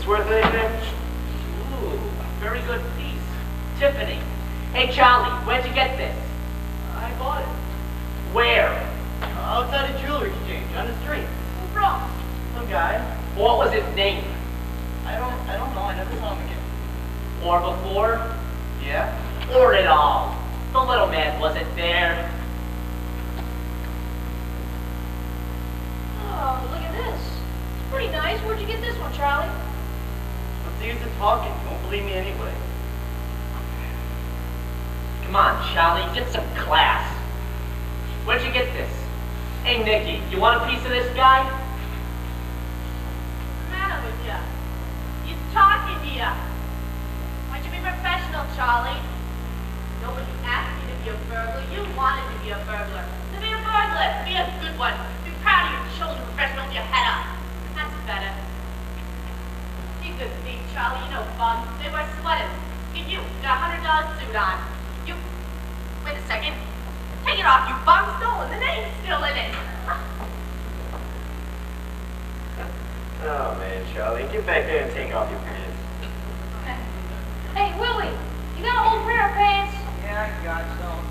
worth anything? Ooh, a very good piece. Tiffany. Hey, Charlie, where'd you get this? I bought it. Where? Outside a jewelry exchange, on the street. Who from? Some guy. What was his name? I don't know, I never saw him again. Or before? Yeah? Or at all? The little man wasn't there. Oh, look at this. It's pretty nice. Where'd you get this one, Charlie? What's the use of talking? You won't believe me anyway. Come on, Charlie, get some class. Where'd you get this? Hey, Nikki, you want a piece of this guy? What's the matter with you? He's talking to you. Why don't you be professional, Charlie? Nobody asked you to be a burglar. You wanted to be a burglar. To be a burglar. Be a good one. Be proud of your children, professional with your head up. That's better. Be a good thief, Charlie. You know bums. They wear sweaters. Look at you. Got a $100 suit on. You... Wait a second. Take it off, you bum. Stolen. The name's still in it. Oh man, Charlie, get back there and take off your pants. Hey, Willie. You got an old pair of pants? Yeah, I got some.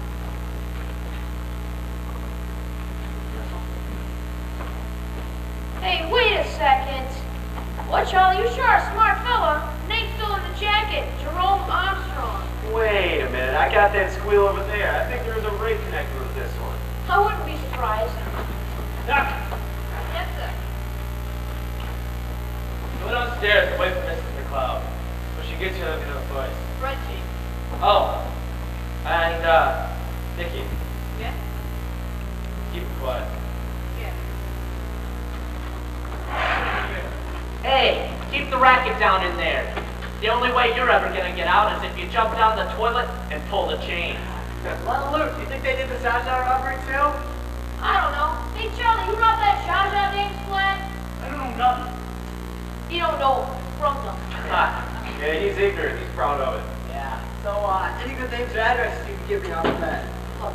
Hey, wait a second. What, Charlie? You sure are a smart fella. Name's still in the jacket. Jerome Armstrong. Wait a minute, I got that squeal over there. I think there's a rig connected with this one. I wouldn't be surprised. Doc, Yes, sir. go downstairs away from Mrs. McCloud. When she gets here, let me know first. Reggie. Oh, and, Nikki, Yeah? keep it quiet. Yeah. Hey, keep the racket down in there. The only way you're ever gonna get out is if you jump down the toilet and pull the chain. Well, Luke, you think they did the Zaza robbery too? I don't know. Hey, Charlie, who robbed that Zsa Zsa James flat? I don't know nothing. You don't know. From them. Yeah, he's ignorant. He's proud of it. Yeah. So, any good names or addresses you can give me off the bat? Look,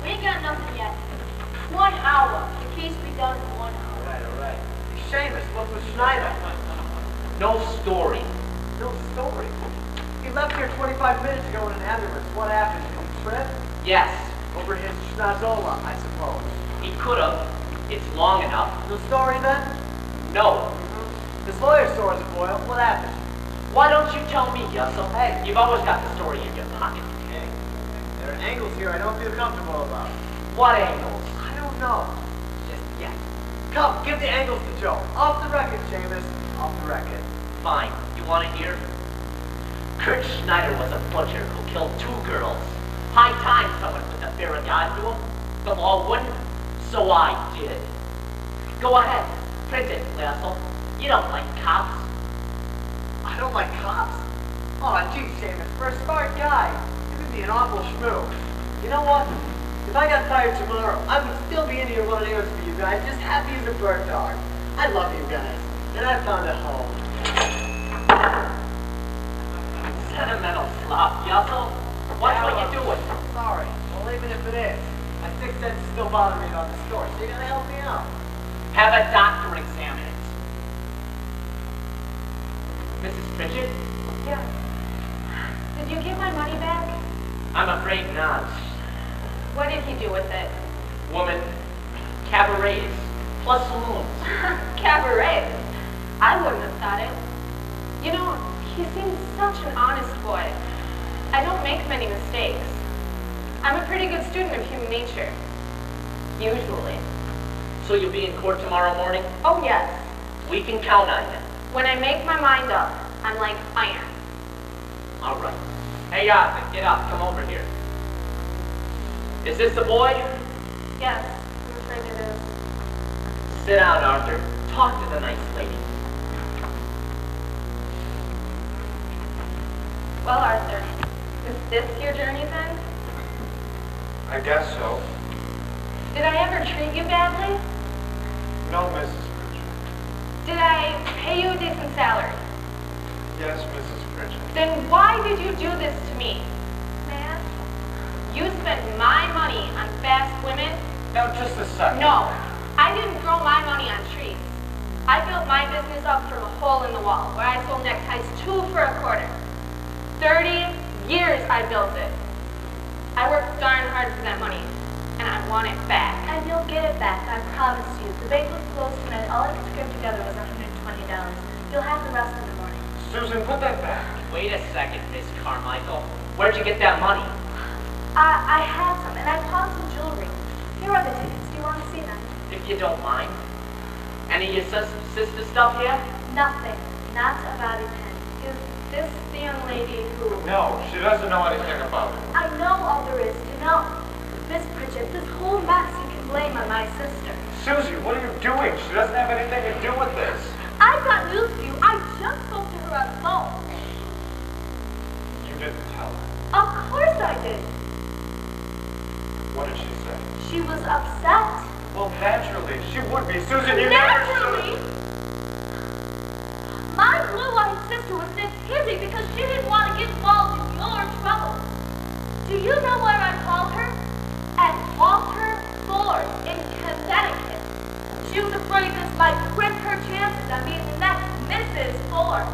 we ain't got nothing yet. 1 hour. The case be done in 1 hour. All right. Hey, Seamus, what's with Schneider? No story. No story. He left here 25 minutes ago in an ambulance. What happened? Did he trip? Yes, Over his schnozola, I suppose. he could've. It's long enough. No story then? No. His lawyer saw the boil. What happened? Why don't you tell me, Yussel? Hey. You've always got the story in your pocket. Hey, there are angles here I don't feel comfortable about. What angles? I don't know. Just yet. Come, give the angles to Joe. Off the record, Seamus. Off the record. Fine. You want to hear? Kurt Schneider was a butcher who killed 2 girls. High time someone put the fear of God to him. The law wouldn't, so I did. Go ahead. Print it, Yussel. You don't like cops. I don't like cops? Oh, gee, Seamus, for a smart guy, you could be an awful schmoo. You know what? If I got fired tomorrow, I would still be in here running errands for you guys, just happy as a bird dog. I love you guys, and I found a home. Sentimental slop, Yussel. What's what you doing? Sorry. Well, even if it is, my 6 cents is still bothering me about the story, so you gotta help me out. Have a doctor examine it. Mrs. Pritchett? Yeah. Did you get my money back? I'm afraid not. What did he do with it? Woman, cabarets, plus saloons. Cabaret. I wouldn't have thought it. You know, he seems such an honest boy. I don't make many mistakes. I'm a pretty good student of human nature. Usually. So you'll be in court tomorrow morning? Oh, yes. We can count on you. When I make my mind up, I'm like iron. All right. Hey, Arthur, get up. Come over here. Is this the boy? Yes, I'm afraid it is. Sit down, Arthur. Talk to the nice lady. Well, Arthur, is this your journey's end? I guess so. Did I ever treat you badly? No, Mrs. Pritchett. Did I pay you a decent salary? Yes, Mrs. Pritchett. Then why did you do this to me? Man, you spent my money on fast women? Now, just a second. No, I didn't throw my money on trees. I built my business up from a hole in the wall where I sold neckties 2 for a quarter. 30 years I built it. I worked darn hard for that money, and I want it back. And you'll get it back, I promise you. The bank was closed tonight. All I could scrape together was $120. You'll have the rest in the morning. Susan, put that back. Wait a second, Miss Carmichael. Where'd you get that money? I had some, and I pawned some jewelry. Here are the tickets. Do you want to see them? If you don't mind. Any of your sister stuff here? Nothing. Not a bobby pin. Is this the young lady who... No, she doesn't know anything about it. I know all there is to know. Miss Pritchett, this whole mess you can blame on my sister. Susie, what are you doing? She doesn't have anything to do with this. I've got news for you. I just spoke to her on the phone. You didn't tell her. Of course I did. What did she say? She was upset. Well, naturally, she would be. Susan, you Naturally! My blue-eyed sister was this busy because she didn't want to get involved in your trouble. Do you know where I called her? At Walter Ford in Connecticut. She was afraid this might crimp her chances on being the next Mrs. Ford.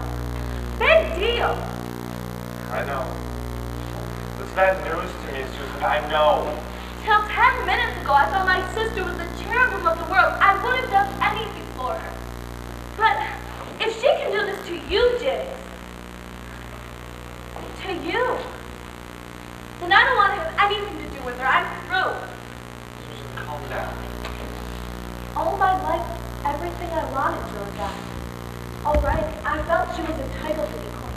Big deal. I know. It's bad news to me, Susan. I know. Till 10 minutes ago, I thought my sister was the cherubim of the world. I would have done anything for her. But if she can do this to you, Jiggs, to you, then I don't want to have anything to do with her. I'm through. Susan, calm down. All my life, everything I wanted was that. All right, I felt she was entitled to be queen.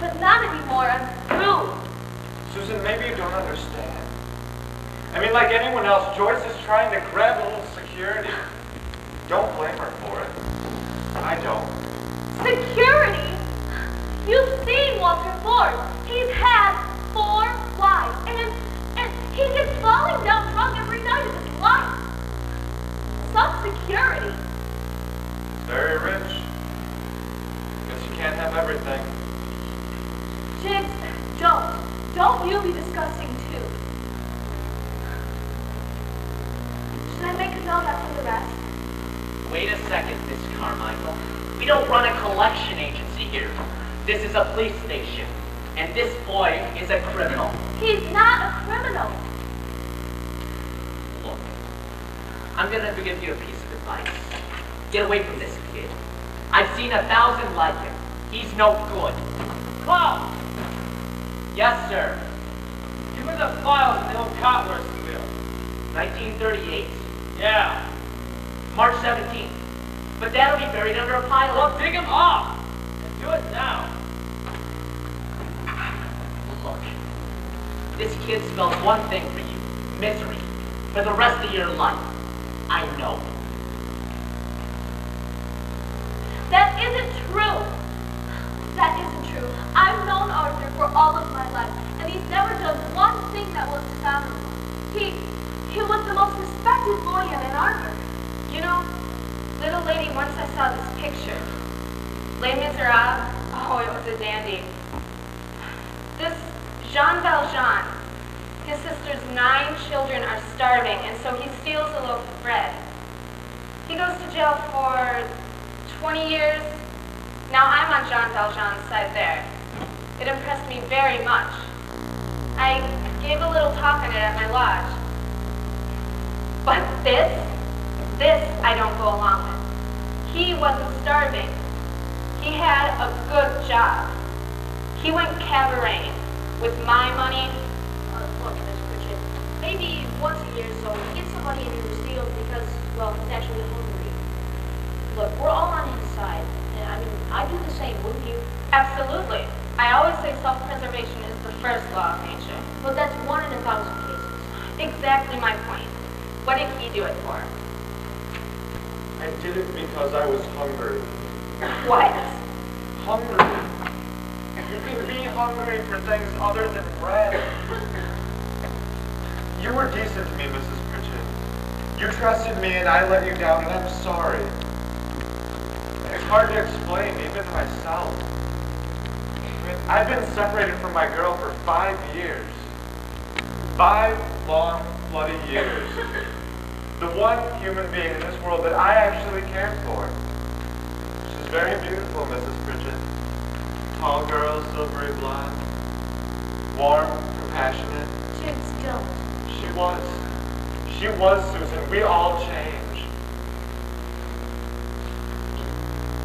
But not anymore. I'm through. Susan, maybe you don't understand. I mean, like anyone else, Joyce is trying to grab a little security. Don't blame her for it. I don't. Security? You've seen Walter Ford. He's had 4 wives, and he gets falling down drunk every night of his life. Some security. Very rich. Guess you can't have everything. Jiggs, don't you be disgusting too. Should I make a note after the rest? Wait a second, Miss Carmichael. We don't run a collection agency here. This is a police station. And this boy is a criminal. He's not a criminal. Look, I'm gonna give you a piece of advice. Get away from this kid. I've seen 1,000 like him. He's no good. Klaus! Yes, sir. Give me the files in the old Kotler's wheel. 1938. Yeah. March 17th. But that'll be buried under a pile Well, of... dig him off! And do it now. Look, this kid spells one thing for you. Misery. For the rest of your life. I know. That isn't true. That isn't true. I've known Arthur for all of my life, and he's never done one thing that was dishonorable. He was the most respected boy in Ann Arbor. You know, little lady, once I saw this picture. Les Miserables. Oh, it was a dandy. This Jean Valjean, his sister's 9 children are starving, and so he steals a loaf of bread. He goes to jail for 20 years. Now I'm on Jean Valjean's side there. It impressed me very much. I gave a little talk on it at my lodge. But this I don't go along with. He wasn't starving. He had a good job. He went cabareting with my money. Look, Miss Pritchett, maybe once a year or so, get somebody in who steals because, well, he's actually hungry. Look, we're all on his side. And, I mean, I'd do the same, wouldn't you? Absolutely. I always say self-preservation is the first law of nature. But that's 1 in 1,000 cases. Exactly my point. What did he do it for? I did it because I was hungry. What? Hungry. You can be hungry for things other than bread. You were decent to me, Mrs. Pritchett. You trusted me and I let you down, and I'm sorry. It's hard to explain, even to myself. I mean, I've been separated from my girl for 5 years. 5 long, bloody years. The one human being in this world that I actually cared for. very beautiful, Mrs. Pritchett. Tall girl, silvery blonde. Warm, compassionate. Jim, still. She was. She was, Susan. We all change.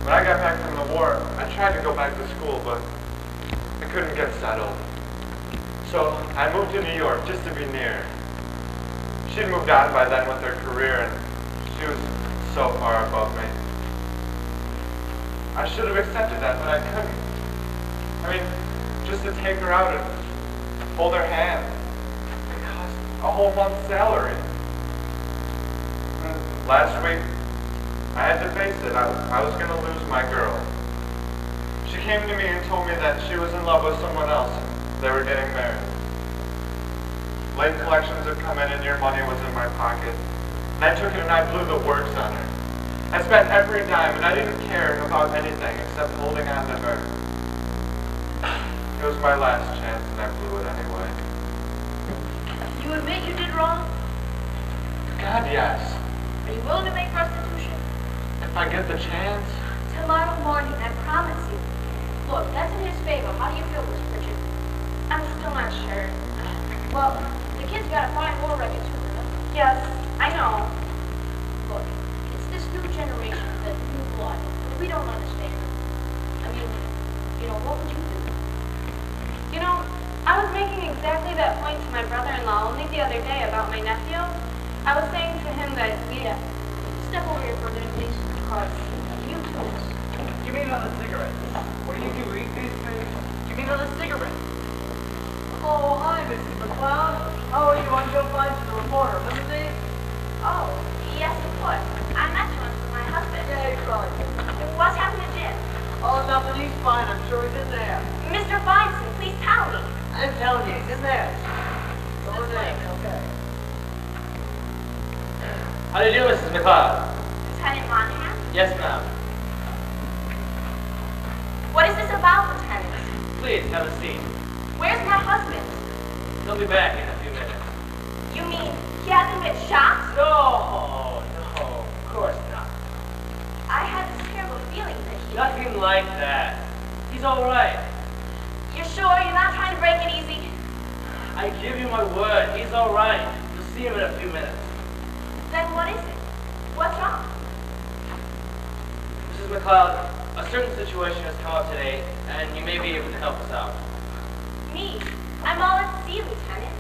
When I got back from the war, I tried to go back to school, but I couldn't get settled. So I moved to New York just to be near. She'd moved on by then with her career, and she was so far above me. I should have accepted that, but I couldn't. I mean, just to take her out and hold her hand, it cost a whole month's salary. And last week, I had to face it. I was going to lose my girl. She came to me and told me that she was in love with someone else, and they were getting married. Late collections had come in and your money was in my pocket. And I took it and I blew the works on her. I spent every dime and I didn't care about anything except holding on to her. It was my last chance and I blew it anyway. You admit you did wrong? God, yes. Are you willing to make restitution? If I get the chance. Tomorrow morning, I promise you. Look, that's in his favor. How do you feel, Miss Pritchett? I'm still not sure. Well, the kid's got a fine war record too, you know? Yes, I know. Look, it's this new generation, that new blood. We don't understand. I mean, what would you do? I was making exactly that point to my brother-in-law only the other day about my nephew. I was saying to him that, step over here for a minute, please, because you too. Give me another cigarette. What do you do, eat these things? Give me another cigarette. Oh, hi, Mrs. McCloud. How are you? I'm Joe Feinstein, the reporter. Remember me? Oh, yes, of course. I met you with my husband. Yeah, he's fine. What's happened to Jim? Oh, nothing. He's fine. I'm sure he's in there. Mr. Feinstein, please tell me. I'm telling you, he's in there. Over there. Okay. How do you do, Mrs. McCloud? Lieutenant Monahan? Yes, ma'am. What is this about, Lieutenant? Please, have a seat. Where's my husband? He'll be back in a few minutes. You mean he hasn't been shot? No, of course not. I had this terrible feeling that he... Nothing like that. He's all right. You're sure you're not trying to break it easy? I give you my word. He's all right. You'll see him in a few minutes. Then what is it? What's wrong? Mrs. McCloud, a certain situation has come up today, and you may be able to help us out. Me? I'm all at sea, Lieutenant.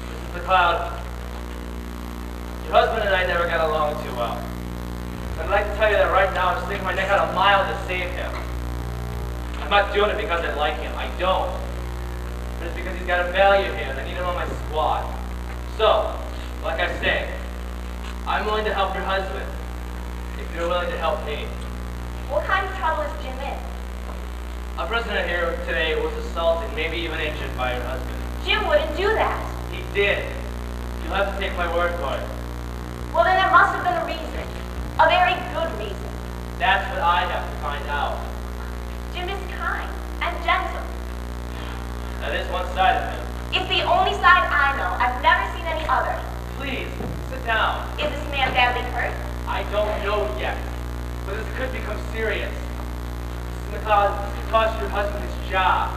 Mrs. McCloud, your husband and I never got along too well. I'd like to tell you that right now I'm sticking my neck out a mile to save him. I'm not doing it because I like him. I don't. But it's because he's got a value here and I need him on my squad. So, like I say, I'm willing to help your husband if you're willing to help me. What kind of trouble is Jim in? A prisoner here today was assaulted, maybe even injured by your husband. Jim wouldn't do that. He did. You'll have to take my word for it. Well, then there must have been a reason. A very good reason. That's what I have to find out. Jim is kind and gentle. That is one side of him. It's the only side I know. I've never seen any other. Please, sit down. Is this man badly hurt? I don't know yet, but this could become serious. Mrs. McCloud, this could cost your husband his job.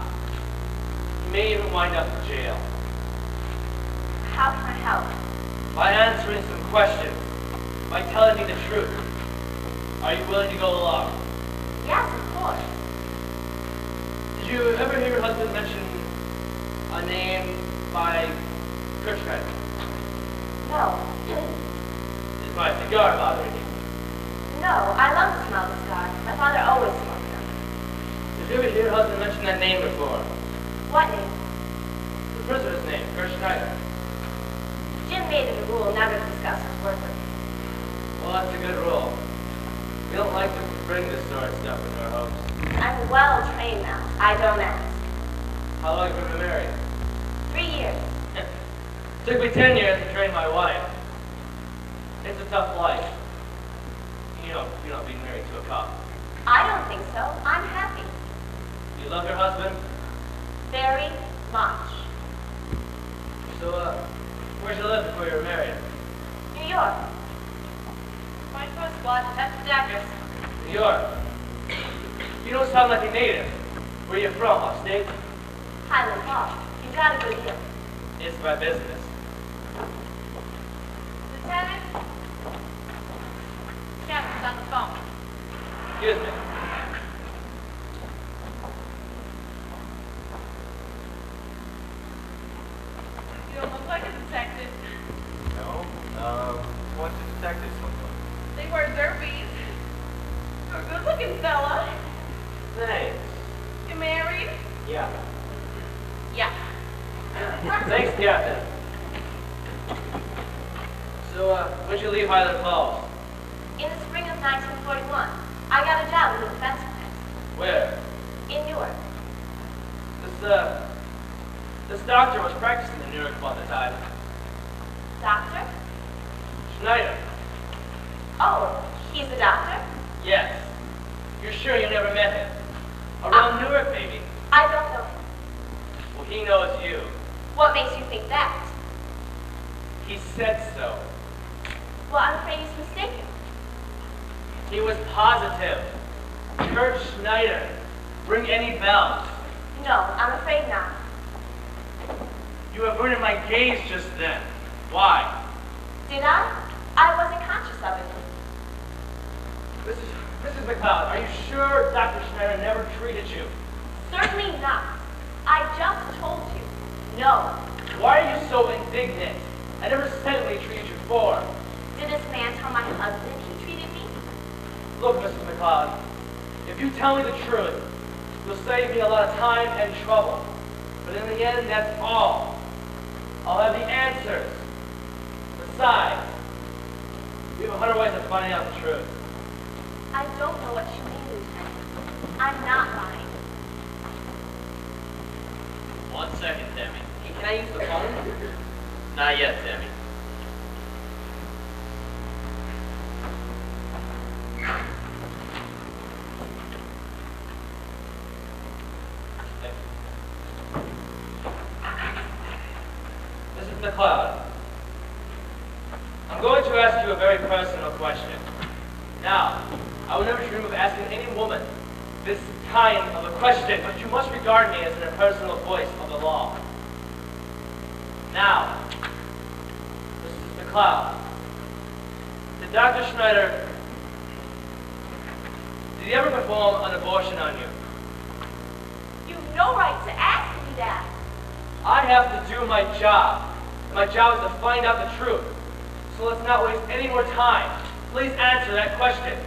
He may even wind up in jail. How can I help? By answering some questions, by telling me the truth. Are you willing to go along? Yes, of course. Did you ever hear your husband mention a name by Kurt Schneider? No. Is my cigar bothering you? No, I love to smell the cigars. My father always smoked them. Did you ever hear your husband mention that name before? What name? The prisoner's name, Kurt Schneider. Jim made it a rule never to discuss his work with me. Well, that's a good rule. We don't like to bring this sort of stuff into our homes. I'm well trained now. I don't ask. How long have you been married? 3 years. Took me 10 years to train my wife. It's a tough life. You know, being married to a cop. I don't think so. I'm happy. You love your husband? Very much. So, where'd you live before you were married? New York. My first squad, Detective Daggers. New York. You don't sound like a native. Where are you from, upstate? Highland Park. You got a good deal. It's my business. Lieutenant? Captain's on the phone. Excuse me. You don't look like a detective. No? What do detectives look like? They wear derbies. You're a good-looking fella. Thanks. You married? Yeah. Yeah. Thanks, Captain. So, when'd you leave Highland Falls? In the spring of 1941, I got a job as a defense witness Where? in Newark. This doctor was practicing in New York about the time. Doctor? Schneider. Oh, he's a doctor? Yes. You're sure you never met him? Around Newark, maybe. I don't know him. Well, he knows you. What makes you think that? He said so. Well, I'm afraid he's mistaken. He was positive. Kurt Schneider. Ring any bells? No, I'm afraid not. You averted my gaze just then. Why? Did I? I wasn't conscious of it. Mrs. McLeod, are you sure Dr. Schneider never treated you? Certainly not. I just told you. No. Why are you so indignant? I never said what he treated you for. Did this man tell my husband he treated me? Look, Mrs. McLeod, if you tell me the truth, you'll save me a lot of time and trouble. But in the end, that's all. I'll have the answers. Besides, we have 100 ways of finding out the truth. I don't know what you mean, Lieutenant. I'm not lying. 1 second, Demi. Hey, can I use the phone? Not yet, Demi. Mrs. McLeod, I'm going to ask you a very personal question. Now, I would never dream of asking any woman this kind of a question, but you must regard me as an impersonal voice of the law. Now, Mrs. McLeod, did Dr. Schneider, did he ever perform an abortion on you? You've no right to ask me that. I have to do my job. And my job is to find out the truth. So let's not waste any more time. Please answer that question.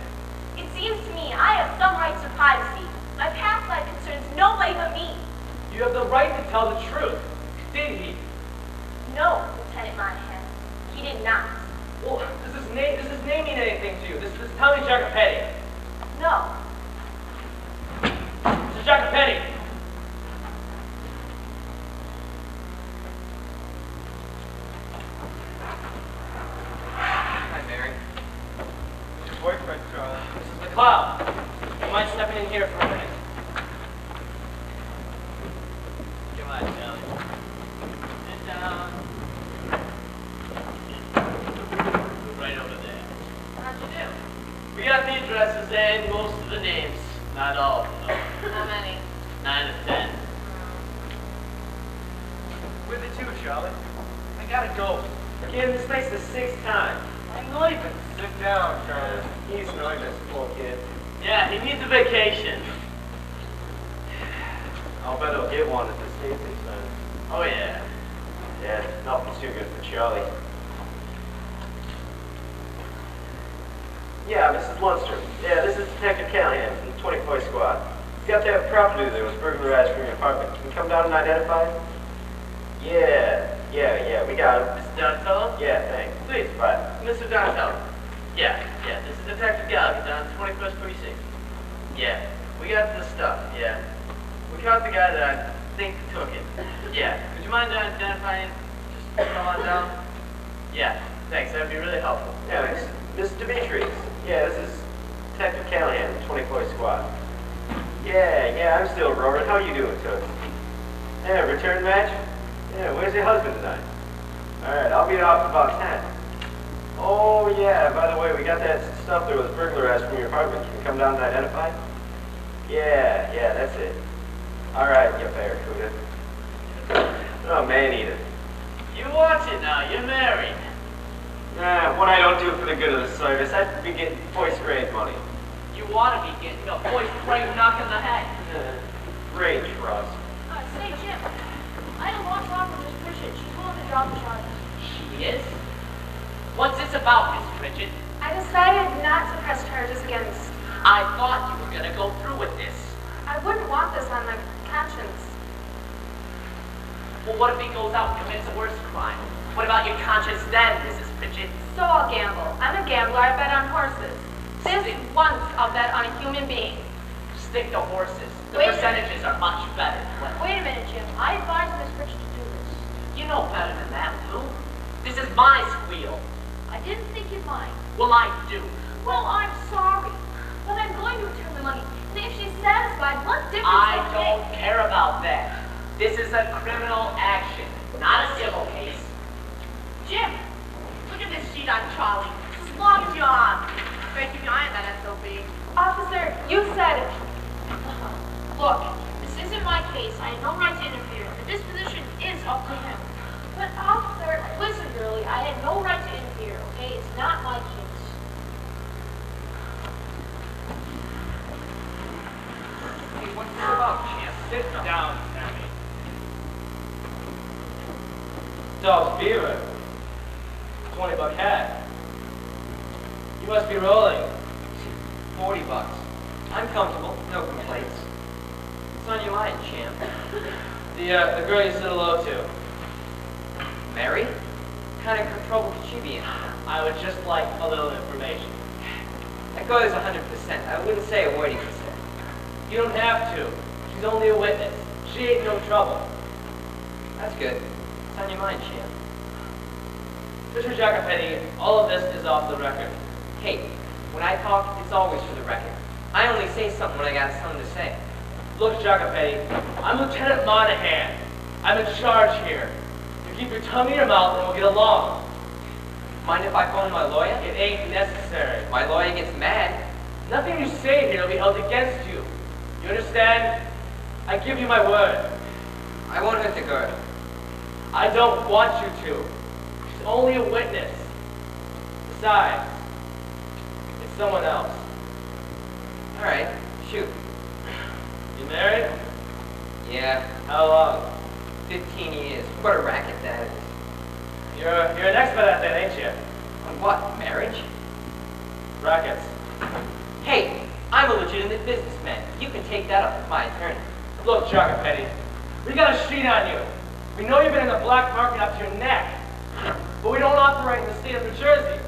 It seems to me I have some rights to privacy. My past life concerns nobody but me. You have the right to tell the truth. Did he? No, Lieutenant Monahan. He did not. Well, does his name mean anything to you? This is Tommy Jacopetti. No. Mr. Jacopetti. Hi, Mary. Your boyfriend, Charlie. Mrs. McLeod. You mind stepping in here for a minute? Come on, Charlie. Sit down. Right over there. How'd you do? We got the addresses and most of the names. Not all of them, though. How many? 9 of 10. Where the two, Charlie? I gotta go. Again, this makes the 6th time. I'm leaving. Sit down, Charlie. He's nervous, poor kid. Yeah, he needs a vacation. I'll bet he'll get one at the state expense. Oh, yeah. Yeah, nothing's too good for Charlie. Yeah, Mrs. Lundstrom. Yeah, this is Detective Callahan from the 24 Squad. He's got that property that was burglarized from your apartment. Can you come down and identify it? Yeah, we got him. Mr. Donatello? Yeah, thanks. Please. Bye. Mr. Donatello. Yeah, this is Detective Gallagher down at 21st Precinct. Yeah, we got the stuff, yeah. We caught the guy that I think took it. Yeah, would you mind identifying? Just come on down. Yeah, thanks, that'd be really helpful. Yeah, Miss Demetrius. Yeah, this is Detective Callahan, 24 Squad. Yeah, I'm still roaring. How you doing, Toots? Yeah, return match? Yeah, where's your husband tonight? Alright, I'll be off about 10. Oh, yeah, by the way, we got that stuff stuff that was burglarized from your apartment. Can you come down and identify? Yeah, that's it. All right, you barracuda. Oh, man-eater. You watch it now, you're married. What I don't do for the good of the service, I'd be getting voice-grade money. You want to be getting a voice frame knock in the head. Range, Ross. Say, Jim, I had a long talk with Miss Pritchett. She's willing to drop the charge. She is? What's this about, Miss Pritchett? I decided not to press charges against... I thought you were gonna go through with this. I wouldn't want this on my conscience. Well, what if he goes out and commits a worse crime? What about your conscience then, Mrs. Pritchett? So I'll gamble. I'm a gambler. I bet on horses. This once I'll bet on a human being. Stick to horses. The Wait. percentages are much better. Wait a minute, Jim. I advised Miss Pritchett to do this. You know better than that, Lou. This is my squeal. I didn't think you'd mind. Well, I do. Well, I'm sorry. But I'm going to return the money. And if she's satisfied, what difference I does it don't make? care about that. This is a criminal action, not a civil case. Jim, look at this sheet on Charlie. It's as long as your arm. Better keep your eye on that SOB. Officer, you said... Look, this isn't my case. I had no right to interfere. The disposition is up to him. But, officer, listen, girlie. I had no right to interfere, okay? It's not my case. Hey, what's this about, champ? Sit down, Sammy. Dog's beaver. $20 hat. You must be rolling. $40. I'm comfortable. No complaints. What's on your mind, champ? The girl you said hello to. Mary? What kind of trouble could she be in? I would just like a little information. That girl is 100%. I wouldn't say a word you said. You don't have to. She's only a witness. She ain't no trouble. That's good. What's on your mind, champ? Mr. Jacopetti, all of this is off the record. Hey, when I talk, it's always for the record. I only say something when I got something to say. Look, Jacopetti, I'm Lieutenant Monahan. I'm in charge here. You keep your tongue in your mouth and we'll get along. Mind if I phone my lawyer? It ain't necessary. My lawyer gets mad. Nothing you say here will be held against you. You understand? I give you my word. I won't hurt the girl. I don't want you to. She's only a witness. Besides, it's someone else. All right, shoot. You married? Yeah. How long? 15 years. What a racket that is. You're an expert at that, ain't you? On what? Marriage? Rackets. Hey, I'm a legitimate businessman. You can take that up with my attorney. Look, Jacopetti, we got a sheet on you. We know you've been in the black market up to your neck. But we don't operate in the state of New Jersey.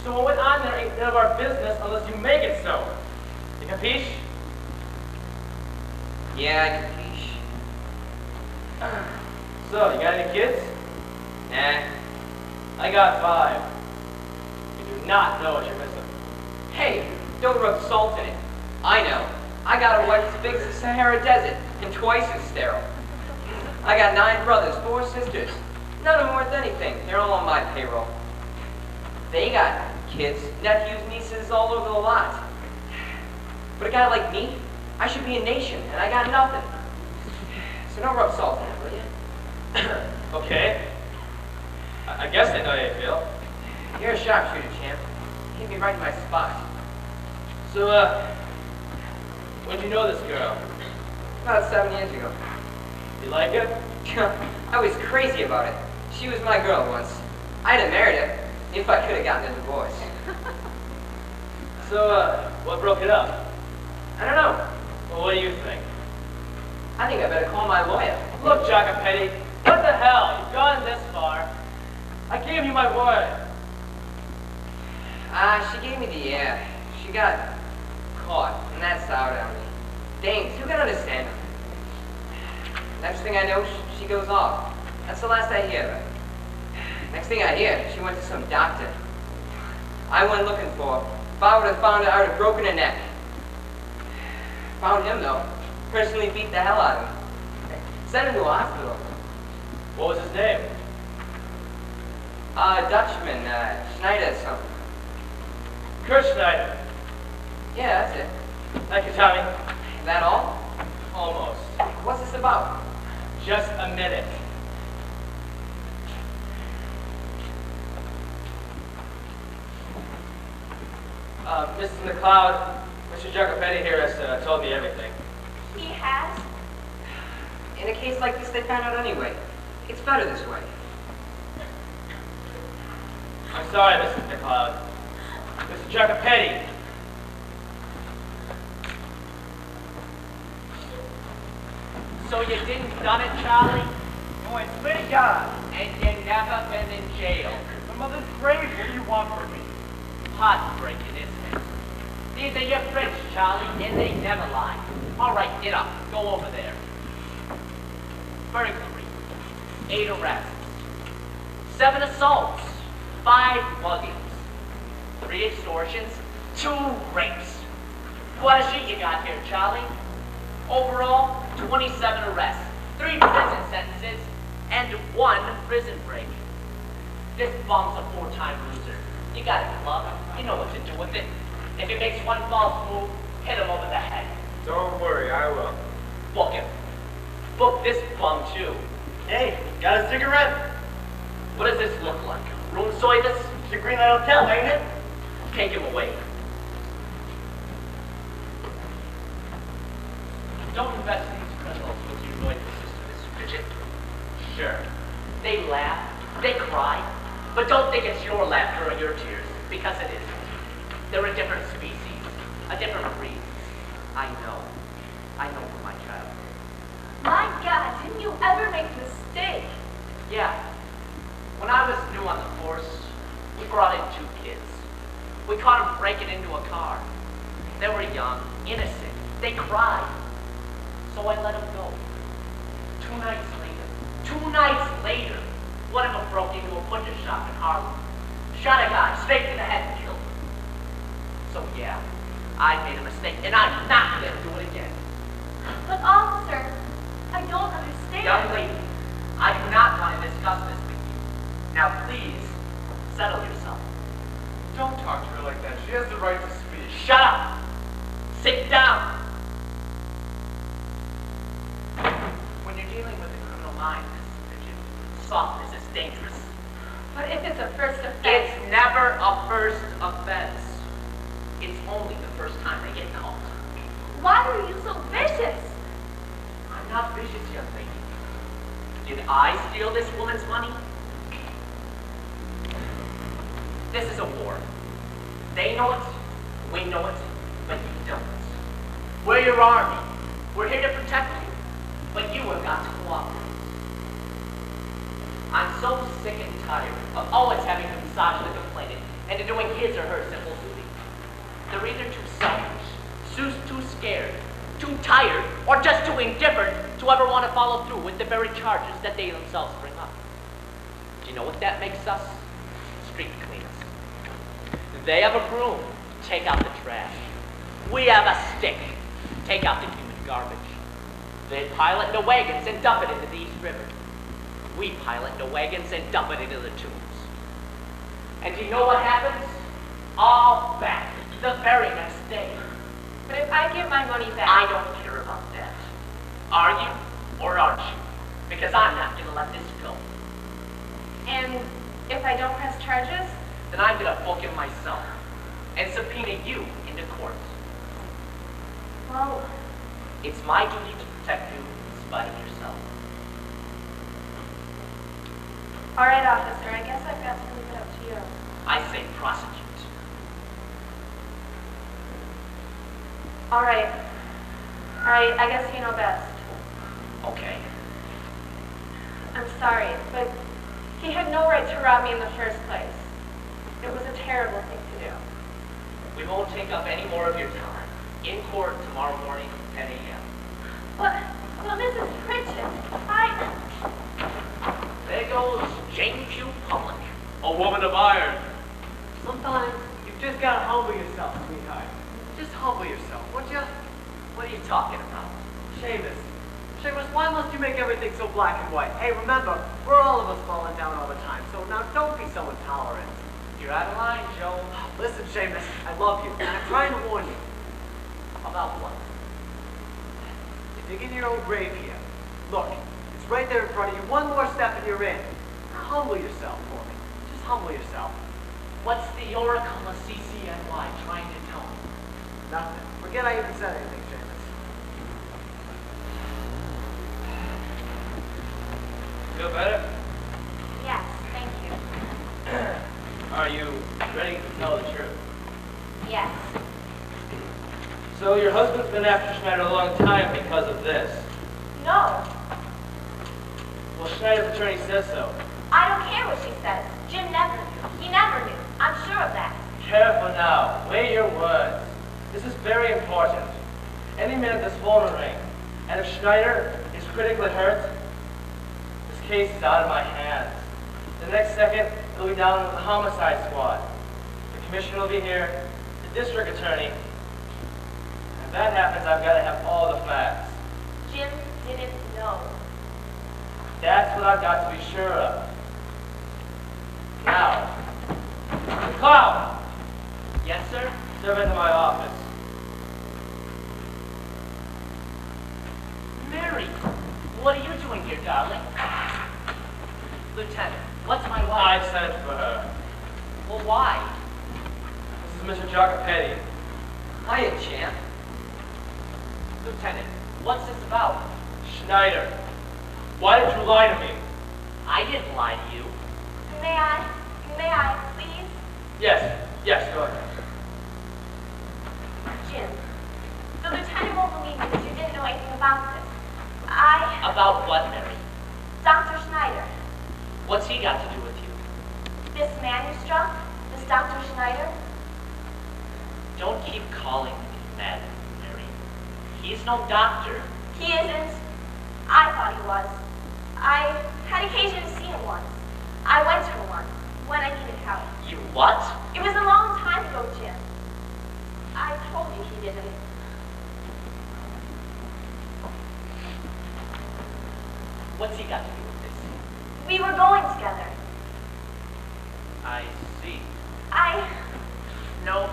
So what went on there ain't none of our business unless you make it so. You capiche? Yeah, I capiche. So, you got any kids? Nah. I got 5. You do not know what you're missing. Hey, don't rub salt in it. I know. I got a wife as big as the Sahara Desert and twice as sterile. I got 9 brothers, 4 sisters. None of them worth anything. They're all on my payroll. They got kids, nephews, nieces all over the lot. But a guy like me, I should be a nation, and I got nothing. So don't rub salt in it, will you? Okay. I guess I know how you feel. You're a sharpshooter, champ. Hit me right in my spot. So, when'd you know this girl? About 7 years ago. You like her? I was crazy about it. She was my girl once. I'd have married her if I could have gotten a divorce. So, what broke it up? I don't know. Well, what do you think? I think I better call my lawyer. Look, Jacopetti, what the hell? You've gone this far. I gave you my word. She gave me the air. She got caught, and that soured on me. Dames, you can understand her. Next thing I know, she goes off. That's the last I hear of her. Next thing I hear, she went to some doctor. I went looking for her. If I would have found her, I would have broken her neck. Found him, though. Personally beat the hell out of him. Sent him to a hospital. What was his name? Dutchman, Schneider something. Kurt Schneider. Yeah, that's it. Thank you, Tommy. That all? Almost. What's this about? Just a minute. Mrs. McLeod, Mr. Jacopetti here has told me everything. He has? In a case like this, they found out anyway. It's better this way. I'm sorry, Mrs. McLeod. Mr. Jacopetti. So you didn't done it, Charlie? Oh, I swear to God. And you never been in jail. My mother's grave. What do you want from me? Heartbreaking, isn't it? These are your friends, Charlie, and they never lie. All right, get up. Go over there. Burglary. 8 arrests. 7 assaults. 5 muggings. 3 extortions. 2 rapes. What a sheet you got here, Charlie. Overall, 27 arrests. 3 prison sentences. And 1 prison break. This bum's a 4-time loser. You got it, club. You know what to do with it. If he makes 1 false move, hit him over the head. Don't worry, I will. Book him. Book this bum, too. Hey, got a cigarette? What does this look like? Room service? It's the Greenlight Hotel, ain't it? Take him away. Don't invest in these criminals with your noisy sister, Mrs. Pritchett. Sure. They laugh. They cry. But don't think it's your laughter or your tears, because it isn't. They're a different species, a different breed. I know from my childhood. My God, didn't you ever make a mistake? Yeah. When I was new on the force, we brought in 2 kids. We caught them breaking into a car. They were young, innocent. They cried. So I let them go. 2 nights later, one of them broke into a butcher shop in Harlem. Shot a guy straight to the head and killed him. So yeah, I made a mistake, and I'm not gonna do it again. But officer, I don't understand. Young lady, I do not want to discuss this with you. Now please, settle yourself. Don't talk to her like that. She has the right to speak. Shut up! Sit down! When you're dealing with a criminal mind, softness is dangerous. But if it's a first offense... It's never a first offense. It's only the first time they get caught. Why are you so vicious? I'm not vicious, young lady. Did I steal this woman's money? This is a war. They know it, we know it, but you don't. We're your army. We're here to protect you, but you have got to cooperate. I'm so sick and tired of always having to massage the complainant and to doing his or her simple duty. They're either too selfish, too scared, too tired, or just too indifferent to ever want to follow through with the very charges that they themselves bring up. Do you know what that makes us? Street cleaners. They have a broom, take out the trash. We have a stick, take out the human garbage. They pile it into wagons and dump it into the East River. We pile it into wagons and dump it into the tubes. And do you know what happens? All back the very next day. But if I get my money back... I don't care about that. Are you or aren't you? Because I'm not going to let this go. And if I don't press charges? Then I'm going to book him myself and subpoena you into court. Well, It's my duty to protect you in spite of yourself. All right, officer, I guess I've got to leave it up to you. I say prosecute. All right, I guess you know best. Okay. I'm sorry, but he had no right to rob me in the first place. It was a terrible thing to do. We won't take up any more of your time. In court tomorrow morning, 10 a.m. well, Mrs. Pritchett, There goes Jane Pugh Public. A woman of iron. Sometimes you've just got to humble yourself, sweetheart. Just humble yourself, would you? What are you talking about? Seamus. Seamus, why must you make everything so black and white? Hey, remember, we're all of us falling down all the time, so now don't be so intolerant. You're out of line, Joe. Listen, Seamus, I love you, and I'm trying to warn you. About what? You're digging your own grave here. Look, it's right there in front of you. One more step and you're in. Humble yourself for me. Just humble yourself. What's the Oracle of CCNY trying to tell me? Nothing. Forget I even said anything, Seamus. Feel better? Yes, thank you. Are you ready to tell the truth? Yes. So your husband's been after Schneider a long time because of this. No, Well, Schneider's attorney says so. I don't care what she says. Jim never knew. He never knew. I'm sure of that. Careful now. Weigh your words. This is very important. Any minute this phone will ring. And if Schneider is critically hurt, this case is out of my hands. The next second, it'll be down with the homicide squad. The commissioner will be here, the district attorney. If that happens, I've got to have all the facts. Jim didn't know. That's what I've got to be sure of. Now, McLeod, Yes, sir? step into my office. Mary, what are you doing here, darling? Lieutenant, what's my I wife? sent for her. Well, why? This is Mr. Jacopetti. Hiya, champ. Lieutenant, what's this about? Schneider, why did you lie to me? I didn't lie to you. May I, please? Yes, go ahead. Jim, the lieutenant won't believe me that you didn't know anything about this. About what, Mary? Dr. Schneider, What's he got to do with you? this man you struck, this Dr. Schneider, Don't keep calling me Madam, Mary. He's no doctor. he isn't. I thought he was. I had occasion to see him once. I went to him once, when I needed help. You what? It was a long time ago, Jim. I told you he didn't. What's he got to do with this? We were going together. I see. I... No,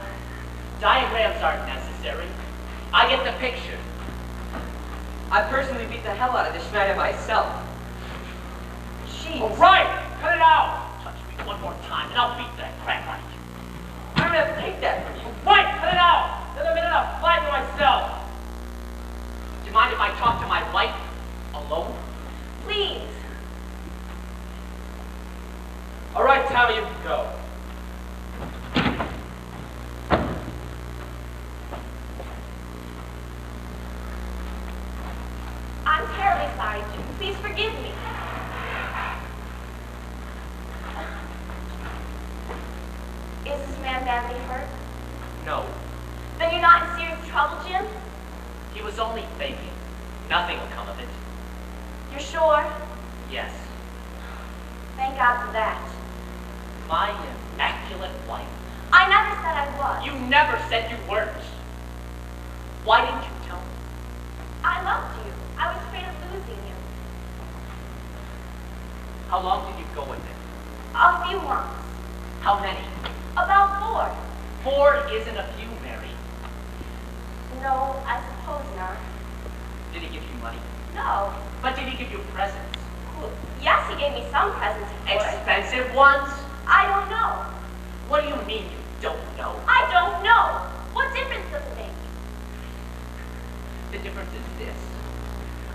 diagrams aren't necessary. I get the picture. I personally beat the hell out of this Schneider myself. Jeez. All right, cut it out. Touch me one more time and I'll beat that crap out of you. I don't have to take that from you. Right, cut it out. Then I'm in a fight with myself. Do you mind if I talk to my wife alone? Please. All right, Tommy, you can go. I'm terribly sorry, Jim. Please forgive me. Is this man badly hurt? No, Then you're not in serious trouble, Jim? he was only faking. Nothing will come of it. You're sure? Yes, Thank God for that. my immaculate wife. I never said I was. You never said you weren't. Why didn't you tell me? I loved you. I was afraid of losing you. How long did you go with him? A few months. How many? About 4. 4 isn't a few, Mary. No, I suppose not. Did he give you money? No. But did he give you presents? Well, yes, he gave me some presents, of course. Expensive ones? I don't know. What do you mean you don't know? I don't know. What difference does it make? The difference is this.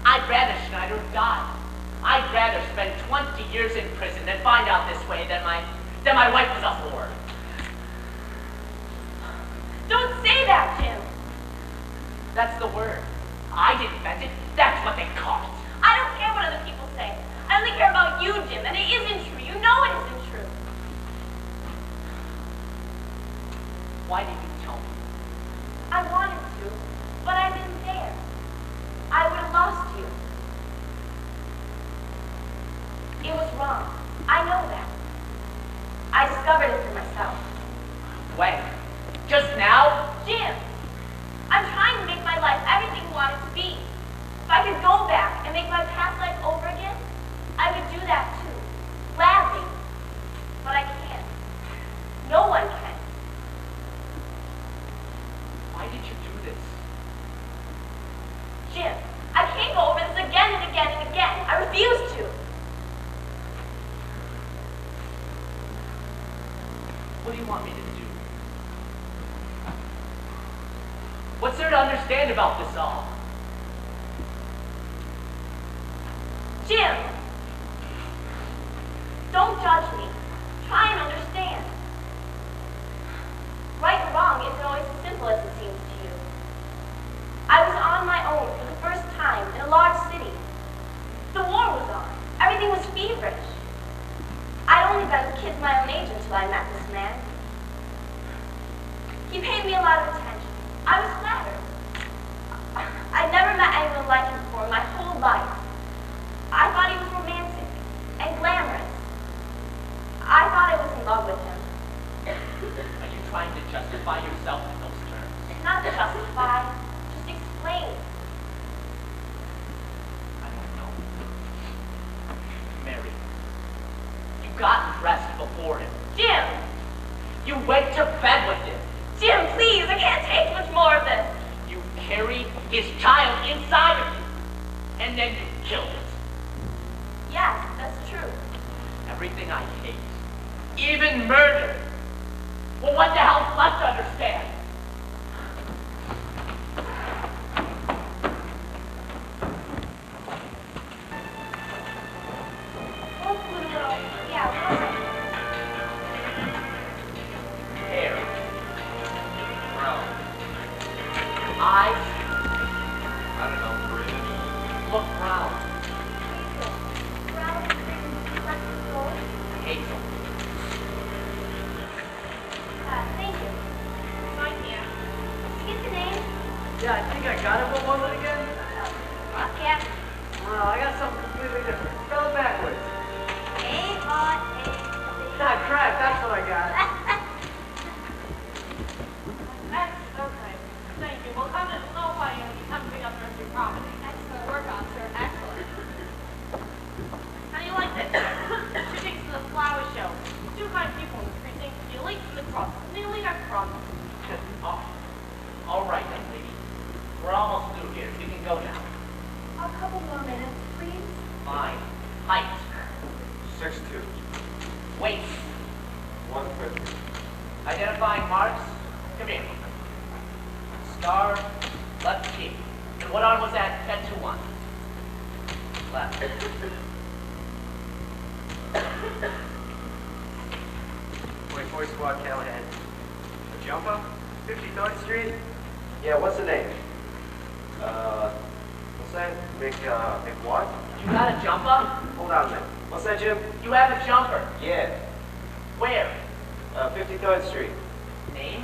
I'd rather Schneider die. I'd rather spend 20 years in prison than find out this way that my wife was a whore. Don't say that, Jim. That's the word. I didn't invent it. That's what they call it. I don't care what other people say. I only care about you, Jim, and it isn't true. You know it isn't true. Why did you tell me? I wanted to, but I didn't dare. I would have lost you. It was wrong. I know that. I discovered it for myself. When? Just now? Jim, I'm trying to make my life everything you want it to be. If I could go back and make my past life over again, I would do that too. Gladly. But I can't. want me to do? What's there to understand about this all? Jim! Don't judge me. Try and understand. Right and wrong isn't always as simple as it seems to you. I was on my own for the first time in a large city. The war was on. Everything was feverish. I'd only been a kid my own age until I met this man. He paid me a lot of attention. I was flattered. I'd never met anyone like him before in my whole life. I thought he was romantic and glamorous. I thought I was in love with him. Are you trying to justify yourself in those terms? Not justify, just explain. I don't know. Mary, you got dressed before him. Jim! You went to bed with him. Jim, please, I can't take much more of this. You carried his child inside of you. And then you killed it. Yes, that's true. Everything I hate. Even murder. Well, what the hell's left to understand? Hair. Brown. Eyes. I don't know, British. Look brown. Hazel. Thank you. Right here. Did you get the name? Yeah, I think I got it. What was it again? Yeah. Well, I got something completely different. Spell it backwards. A-R-A. Not crap, that's what I got. That's okay. Thank you. Well, come in slow way and come pick up the rest of your property. Excellent work, officer. Excellent. How do you like this? Two tickets to the flower show. Two kind people in the precinct. The elite and the crust. The elite are crust. All right, then, lady. We're almost through here. You can go now. A couple more minutes, please. Fine. Height. 6'2", Weight. 150. Identifying marks. Come here. Scar. Left cheek. And what arm was that? Tattoo on. Left. 24 Squad Callahan. A jumper? 53rd Street? Yeah, what's the name? What's that? Mick what? You got a jumper? Hold on a minute. What's that, Jim? You have a jumper. Yeah. Where? 53rd Street. Name?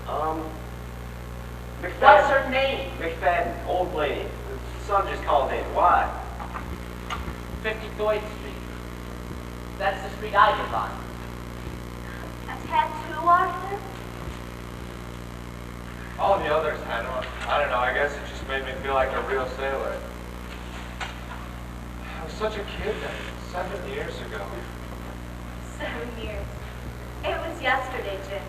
McFadden. What's her name? McFadden, old lady. The son just called in. Why? 53rd Street. That's the street I live on. A tattoo, Arthur? All the others had one. I don't know, I guess it just made me feel like a real sailor. I was such a kid then, 7 years ago. 7 years. It was yesterday, Jim.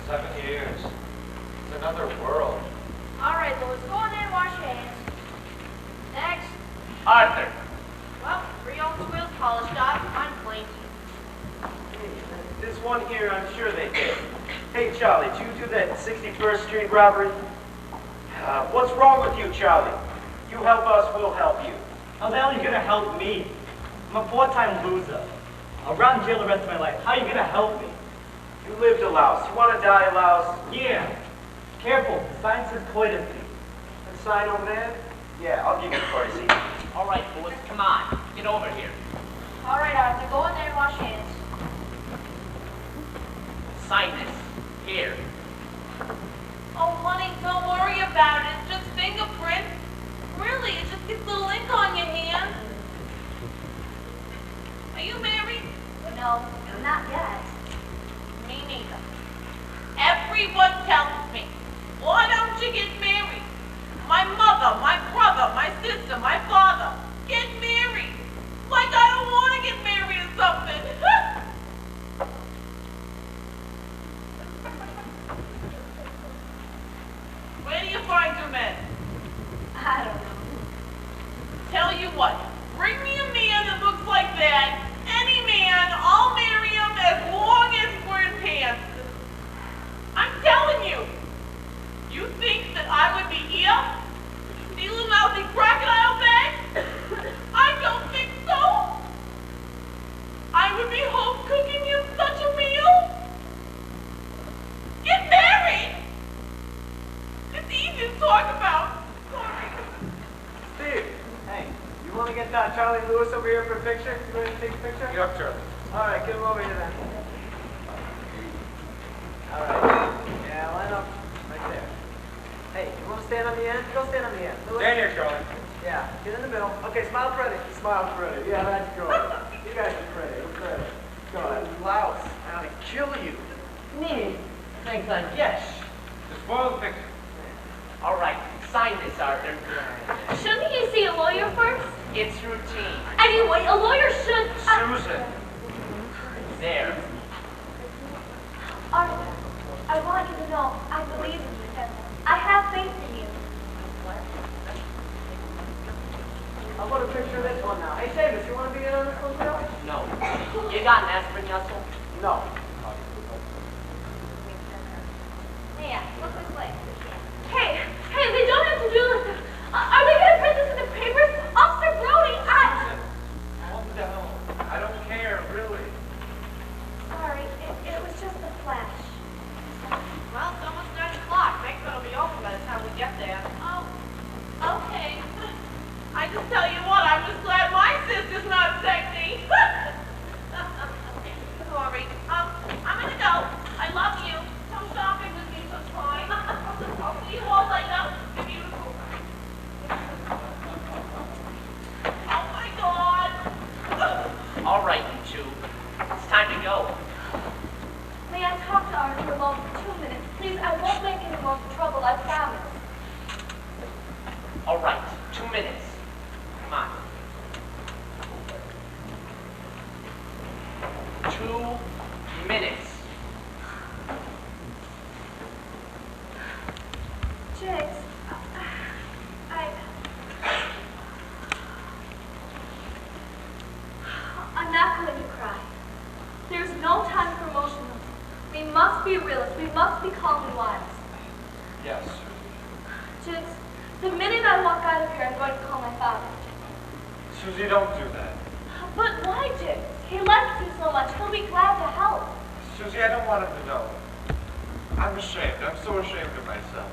7 years. It's another world. All right, well, let's go in there and wash hands. Next. Arthur. Well, 3 old wheels polished up. I'm clean. This one here, I'm sure they did. Hey, Charlie, did you do that 61st Street robbery? What's wrong with you, Charlie? You help us, we'll help you. How the hell are you gonna help me? I'm a 4-time loser. I'll run jail the rest of my life. How are you gonna help me? You lived a louse. You want to die a louse? Yeah. Careful, the sign says coitus. That sign over there? Yeah, I'll give you courtesy. All right, boys, come on. Get over here. All right, Arthur, go in there and wash hands. Sign this. Here. Oh, honey, don't worry about it. It's just fingerprints. Really, it just gets a little ink on your hand. Are you married? No, not yet. Me neither. Everyone tells me, why don't you get married? My mother, my brother, my sister, my father. Get married. Like I don't want to get married or something. Where do you find your men? I don't know. Tell you what, bring me a man that looks like that. Any man, I'll marry him as long You think that I would be here? Stealing out the crocodile bag? I don't think so. I would be home cooking you such a meal. Get married. It's easy to talk about. Sorry. Steve, hey, you want to get Charlie Lewis over here for a picture? You ready to take a picture? Yep, Charlie. All right, get him over here then. All right. Yeah, line up right there. Hey, you want to stand on the end? Go stand on the end. Stand here, Charlie. Yeah, get in the middle. Okay, smile pretty. Smile pretty. Yeah, that's good. You guys are pretty. You're pretty. Go ahead. Louse. I'm gonna kill you. Me? Thanks, I guess. Just spoil the picture. All right, sign this, Arthur. Shouldn't he see a lawyer first? It's routine. Anyway, a lawyer should... Susan. There. Arthur, I want you to know I believe in you, and I have faith in you. I'll put a picture of this one now. Hey, Davis, you want to be in on this one, too? No. You got an aspirin, Yussel? No. Mia, look this way. Hey, they don't have to do this. Are they going to print this in the papers? Officer Brody, Calm down. I don't care, really. Sorry, it was just a flash. Well, it's almost 9 o'clock. Make sure it'll be over by the time we get there. Oh, okay. I just tell you what, I'm just glad my sister's not sexy. Sorry. I'm gonna go. I love you. Come shopping with me sometime. I'll see you all later. You're beautiful. Oh my God. All right, you two. It's time to go. May I talk to Arthur alone for 2 minutes? Please, I won't make any more trouble, I promise. All right, 2 minutes. Come on. 2 minutes. Jigs, I'm not going to cry. There's no time for emotional. We must be realists. We must be calm and wise. Yes. Jigs, the minute I walk out of here, I'm going to call my father. Susie, don't do that. But why, Jigs? He likes you so much. He'll be glad to help. Susie, I don't want him to know. I'm ashamed. I'm so ashamed of myself.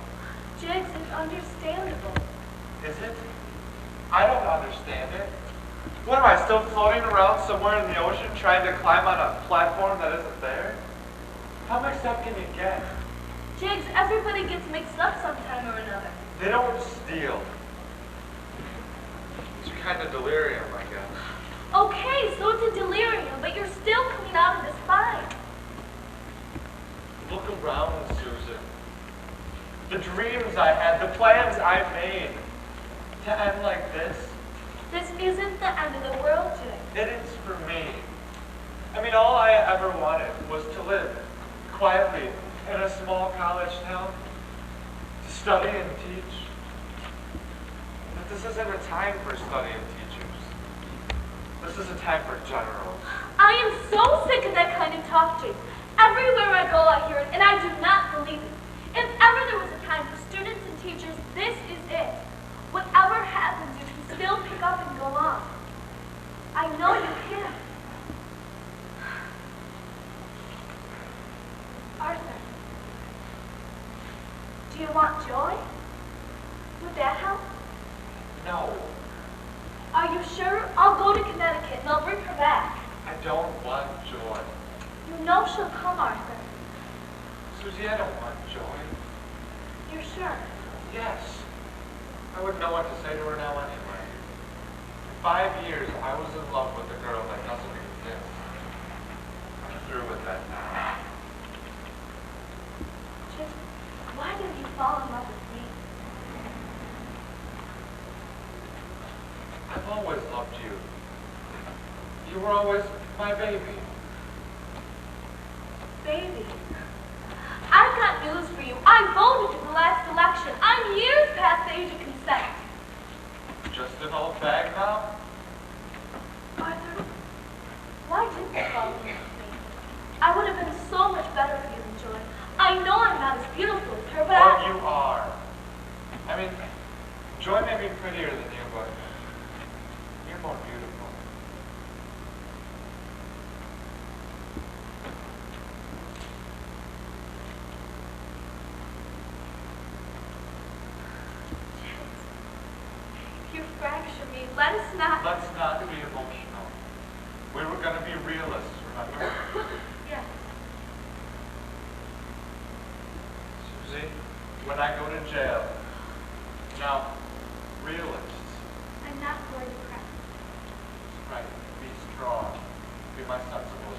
Jigs, it's understandable. Is it? I don't understand it. What am I, still floating around somewhere in the ocean trying to climb on a platform that isn't there? How mixed up can you get? Jigs, everybody gets mixed up sometime or another. They don't steal. It's kind of delirium, I guess. Okay, so it's a delirium, but you're still coming out of this fine. Look around, Susan. The dreams I had, the plans I made. To end like this, This isn't the end of the world, Jigs. it is for me. I mean, all I ever wanted was to live quietly in a small college town, to study and teach. But this isn't a time for study and teachers. This is a time for generals. I am so sick of that kind of talk, Jigs. Everywhere I go, I hear it, and I do not believe it. If ever there was a time for students and teachers, this is it. Whatever happens, you can still pick up and go on. I know you can. Arthur, do you want joy? Would that help? No, Are you sure? I'll go to Connecticut and I'll bring her back. I don't want joy. You know she'll come, Arthur. Susie, I don't want joy. You're sure? Yes. I wouldn't know what to say to her now anyway. For 5 years, I was in love with a girl that doesn't exist. I'm through with that now. Just why did you fall in love with me? I've always loved you. You were always my baby. Baby. I've got news for you. I voted in the last election. I'm years past the age of consent. Just an old bag now? Arthur, why didn't you fall in love with me? I would have been so much better for you than Joy. I know I'm not as beautiful as her, but Well, you are. I mean, Joy may be prettier than you, but you're more beautiful. You fracture me. Let us not. Let's not be emotional. We were going to be realists, remember? Yes. Susie, when I go to jail, now, realists, I'm not going to cry. right, be strong. Be my sensible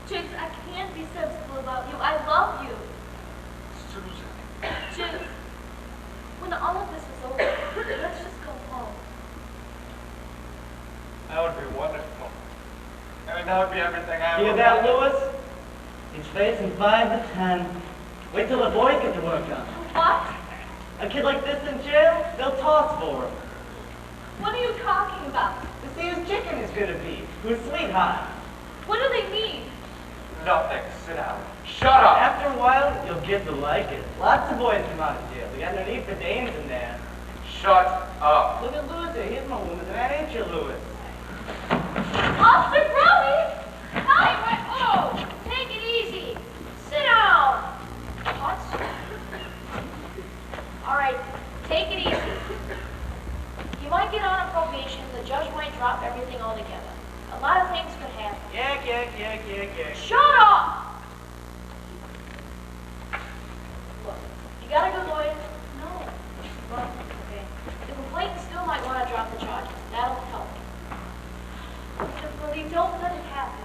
Susan. James, I can't be sensible about you. I love you. Susan. James, when all of this is over, let's just go home. That would be wonderful. I mean, that would be everything I Hear ever that, wanted. Lewis? He's facing 5 to 10. Wait till the boys get to work on him. What? A kid like this in jail, they'll toss for him. What are you talking about? To see whose chicken is gonna be, whose sweetheart. What do they mean? Nothing. Sit down. Shut up. After a while, you'll get to like it. Lots of boys come out of jail. They got no need for dames in there. Shut up. Look at Lewis there. He's my woman, and that ain't your Lewis. Officer Brody! Oh, take it easy. Sit down. What? All right, take it easy. You might get on a probation. The judge might drop everything altogether. A lot of things could happen. Yeah. Shut up! Look, you got a good lawyer? No. Well, okay. The complainant still might want to drop the charges. That'll help. Brody, don't let it happen.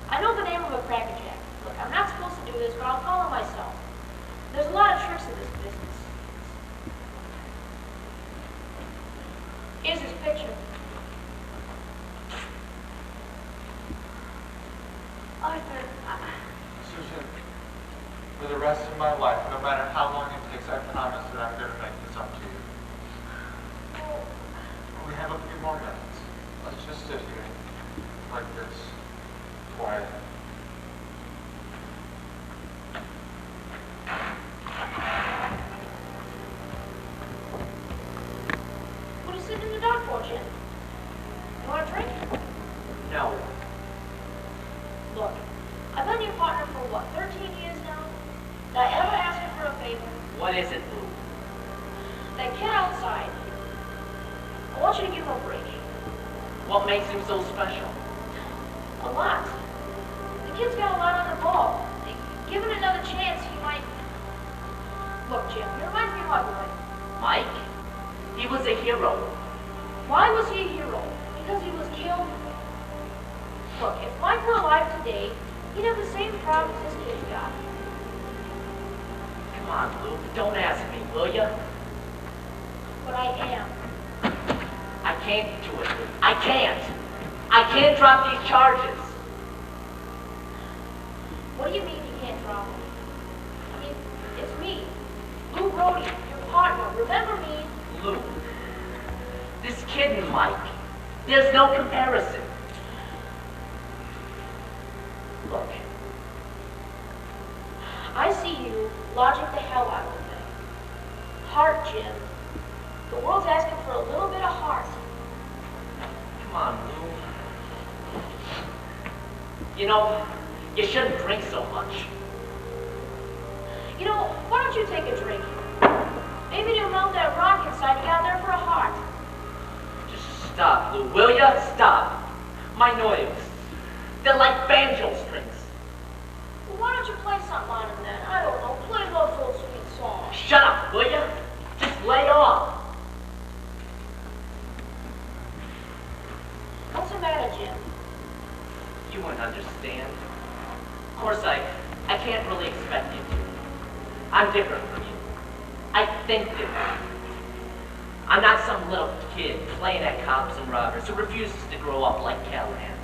I know the name of a crackerjack. Look, I'm not supposed to do this, but I'll call him myself. There's a lot of tricks in this business. Here's his picture. Arthur, Susan, for the rest of my life, no matter how long it takes, I promise that I'm going to make this up to you. We have a few more minutes. Let's just sit here, like this, quiet. what are you sitting in the dark for, Jim? You want a drink? No. Look, I've been your partner for what, 13 years now? Did I ever ask you for a favor? What is it, Lou? That kid outside, I want you to give him a break. What makes him so special? A lot. The kid's got a lot on the ball. Given another chance, he might... Look, Jim, he reminds me of my boy. Mike? He was a hero. Why was he a hero? Because he was killed. Look, if Mike were alive today, he'd have the same problems this kid's got. Come on, Lou. Don't ask me, will ya? But I am. I can't do it, Lou. I can't. I can't drop these charges. What do you mean you can't drop me? I mean, it's me, Lou Brody, your partner. Remember me? Lou. This kid and Mike. There's no comparison. Look, I see you logic the hell out of the thing. Heart, Jim. The world's asking for a little bit of heart. Come on, Lou. You know, you shouldn't drink so much. You know, why don't you take a drink? Maybe you'll melt that rock inside you out there for a heart. Just stop, Lou, will ya? Stop. My nerves. They're like banjo strings. Well, why don't you play something on them then? I don't know, play those old sweet songs. Shut up, will ya? Just lay off. What's the matter, Jim? You wouldn't understand. Of course, I can't really expect you to. I'm different from you. I think different. I'm not some little kid playing at cops and robbers who refuses to grow up like Callahan.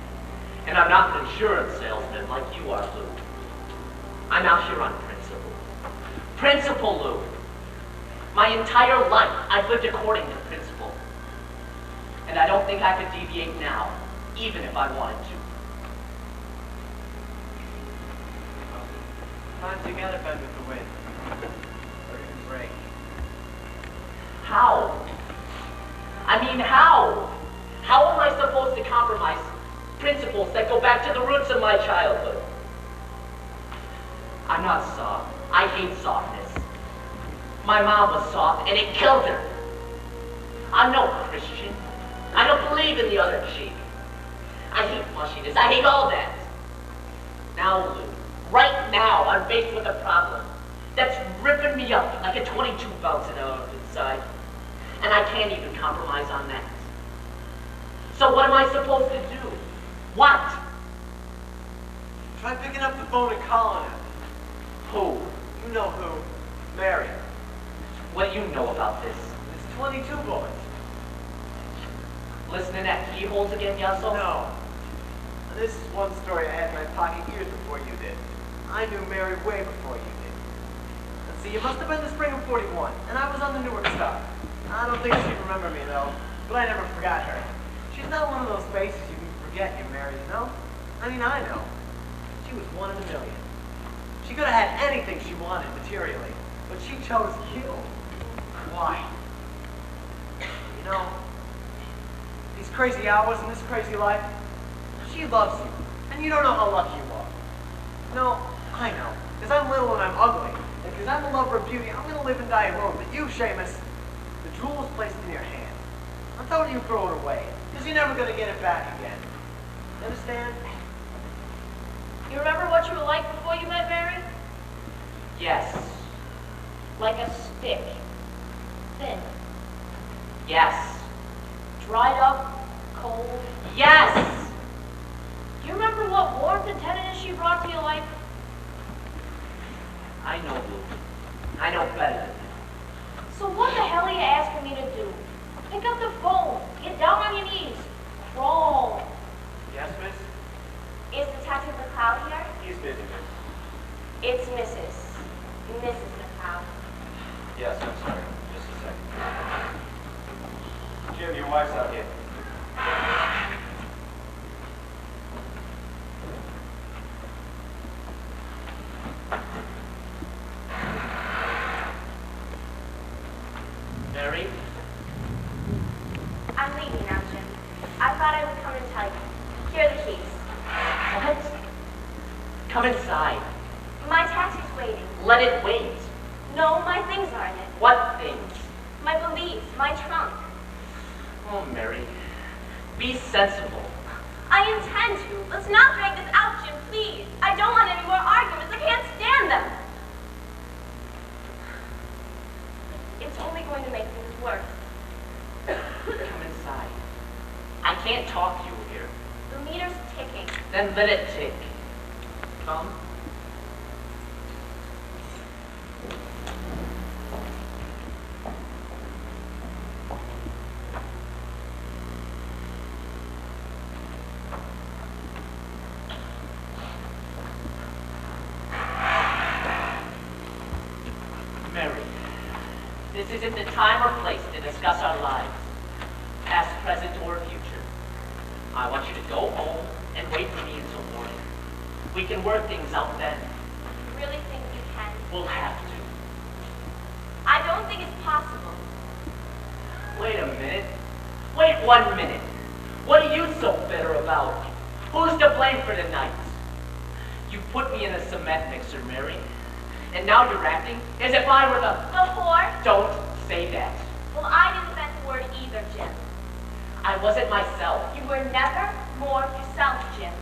And I'm not an insurance salesman like you are, Lou. I'm out here on principle. Principle, Lou. My entire life, I've lived according to principle. And I don't think I could deviate now, even if I wanted to. Time together, Ben with the wind. How? I mean, how? How am I supposed to compromise principles that go back to the roots of my childhood? I'm not soft. I hate softness. My mom was soft, and it killed her. I'm no Christian. I don't believe in the other cheek. I hate mushiness. I hate all that. Now, Lou, right now, I'm faced with a problem that's ripping me up like a 22 bouncing out inside. And I can't even compromise on that. So what am I supposed to do? What? Try picking up the phone and calling her. Who? You know who. Mary. What do you know about this? It's 22 bullets. Listening at keyholes again, Yasso? No. This is one story I had in my pocket years before you did. I knew Mary way before you did. Let's see, you must have been the spring of 41, and I was on the Newark Star. I don't think she'd remember me, though, but I never forgot her. She's not one of those faces you can forget you married, you know? I mean, I know. She was one in a million. She could have had anything she wanted materially, but she chose you. Why? You know, these crazy hours in this crazy life, she loves you, and you don't know how lucky you are. No, I know, because I'm little and I'm ugly, and because I'm a lover of beauty, I'm going to live and die alone. But you, Seamus, the jewel was placed in your hand. I'm telling you, throw it away, because you're never going to get it back again. You understand? You remember what you were like before you met Mary? Yes. Like a stick. Thin. Yes. Dried up. Cold. Yes! You remember what warmth and tenderness she brought to your life? I know, Lou. I know better than that. So what the hell are you asking me to do? Pick up the phone. Get down on your knees. Crawl. Yes, miss? Is Detective McCloud here? He's busy, miss. It's Mrs. McCloud. Yes, I'm sorry. Just a second. Jim, your wife's out here. Mary? I'm leaving now, Jim. I thought I would come and tell you. Here are the keys. What? Come inside. My taxi's waiting. Let it wait. No, my things are in it. What things? My valise, my trunk. Oh, Mary. Be sensible. I intend to. Let's not drag this out, Jim, please. I don't want any more arguments. I can't stand them. It's only going to make things worse. Come inside. I can't talk to you here. The meter's ticking. Then let it tick. Come. Mary, this isn't the time or place to discuss our lives, past, present, or future. I want you to go home and wait for me until morning. We can work things out then. You really think you can? We'll have to. I don't think it's possible. Wait a minute. Wait 1 minute. What are you so bitter about? Who's to blame for the night? You put me in a cement mixer, Mary. And now you're acting as if I were the... The whore? Don't say that. Well, I didn't invent the word either, Jim. I wasn't myself. You were never more yourself, Jim.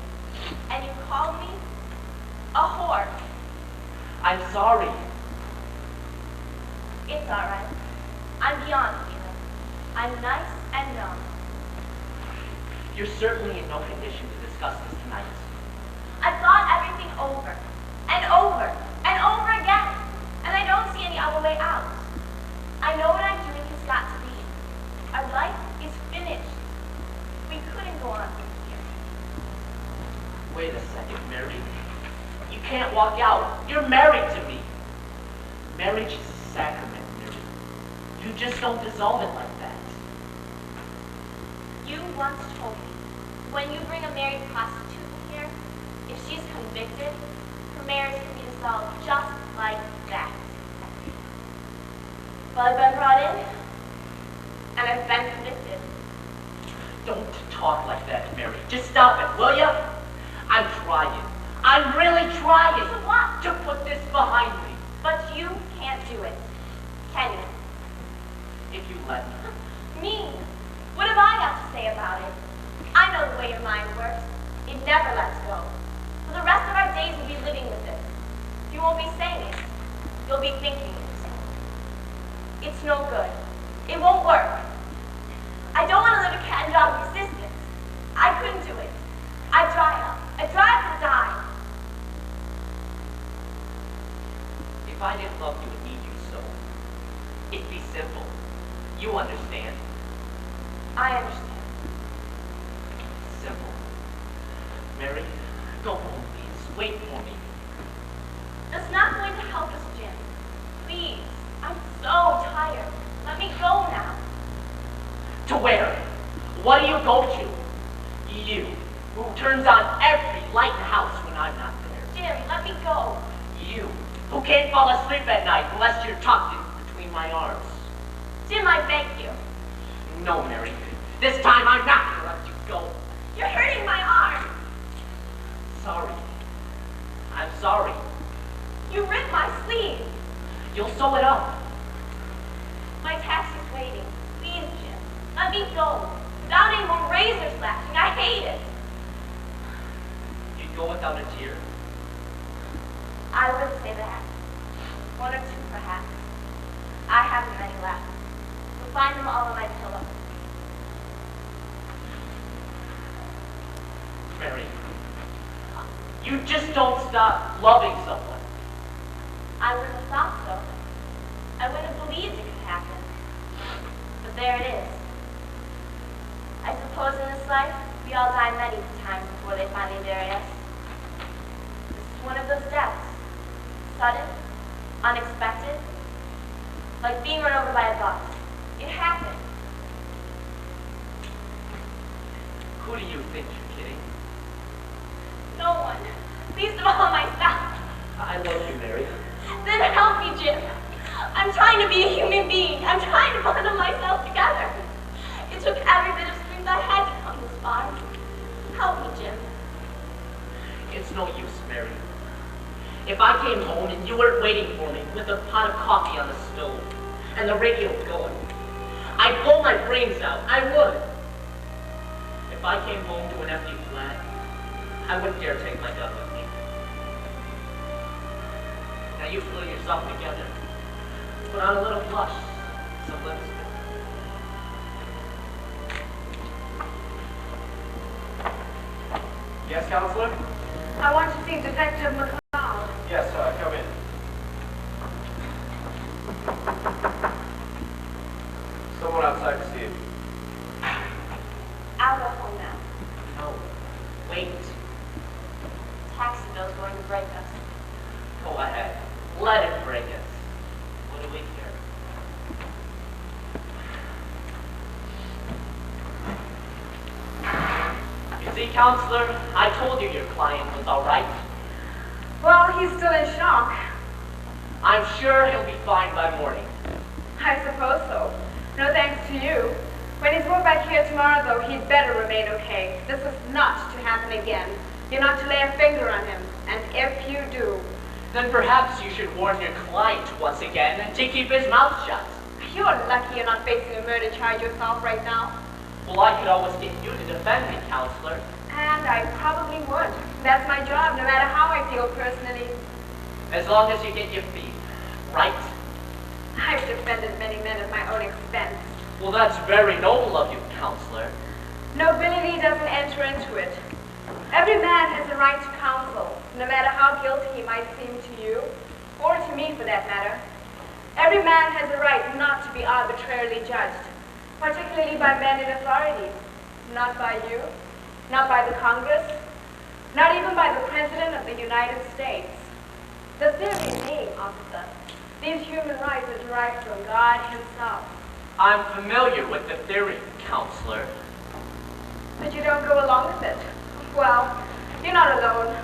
And you called me a whore. I'm sorry. It's all right. I'm beyond feeling. I'm nice and numb. You're certainly in no condition to discuss this tonight. I've thought everything over and over and over again, and I don't see any other way out. I know what I'm doing has got to be. Our life is finished. We couldn't go on from here. Wait a second, Mary. You can't walk out. You're married to me. Marriage is a sacrament, Mary. You just don't dissolve it like that. You once told me, when you bring a married prostitute here, if she's convicted, her marriage can be dissolved just like that. Well, I've been brought in, and I've been convicted. Don't talk like that, Mary. Just stop it, will ya? I'm trying. I'm really trying To what? to put this behind me. But you can't do it, can you? If you let me. Me? What have I got to say about it? I know the way your mind works. It never lets go. For the rest of our days, we'll be living with it. You won't be saying it. You'll be thinking it. It's no good. It won't work. I don't want to live a cat and dog existence. I couldn't do it. I'd dry up. I'd dry up and die. If I didn't love you and need you so, it'd be simple. You understand. I understand. Simple. Mary, go home, please. Wait for me. That's not going to help us, Jim. Please. I'm so tired. Let me go now. To where? What do you go to? You, who turns on every light in the house when I'm not there. Jim, let me go. You, who can't fall asleep at night unless you're tucked in between my arms. Jim, I beg you. No, Mary. This time I'm not going to let you go. You're hurting my arm. Sorry. I'm sorry. You ripped my sleeve. You'll sew it up. My taxi's waiting. Please, Jim. Let me go. Without any more razor slashing. I hate it. You'd go without a tear. I wouldn't say that. One or two, perhaps. I haven't many left. You'll find them all on my pillow. Mary, you just don't stop loving someone. I wouldn't have thought so. I wouldn't have believed it could happen. But there it is. I suppose in this life, we all die many times before they finally bury us. This is one of those deaths. Sudden, unexpected, like being run over by a bus. It happened. Who do you think you're kidding? No one. Least of all myself. I love you, Mary. Then help me, Jim. I'm trying to be a human being. I'm trying to bundle myself together. It took every bit of strength I had to come this far. Help me, Jim. It's no use, Mary. If I came home and you weren't waiting for me with a pot of coffee on the stove and the radio going, I'd blow my brains out. I would. If I came home to an empty flat, I wouldn't dare take my gun with me. Now you pull yourself together. Put on a little blush, some lipstick. Yes, Counselor? I want to see Detective McLeod. Yes, come in. Someone outside to see you. I'll go home now. No. Wait. Taxi bill's going to break us. Go ahead. Let it break us. What do we care? You see, Counselor, I told you your client was all right. Well, he's still in shock. I'm sure he'll be fine by morning. I suppose so. No thanks to you. When he's brought back here tomorrow, though, he'd better remain okay. This is not to happen again. You're not to lay a finger on him. And if you do... Then perhaps you should warn your client once again and to keep his mouth shut. You're lucky you're not facing a murder charge yourself right now. Well, I could always get you to defend me, Counselor. And I probably would. That's my job, no matter how I feel personally. As long as you get your fee, right? I've defended many men at my own expense. Well, that's very noble of you, Counselor. Nobility doesn't enter into it. Every man has a right to counsel, no matter how guilty he might seem to you, or to me for that matter. Every man has a right not to be arbitrarily judged, particularly by men in authority. Not by you, not by the Congress, not even by the President of the United States. The theory being, officer, these human rights are derived from God himself. I'm familiar with the theory, Counselor. But you don't go along with it. Well, you're not alone.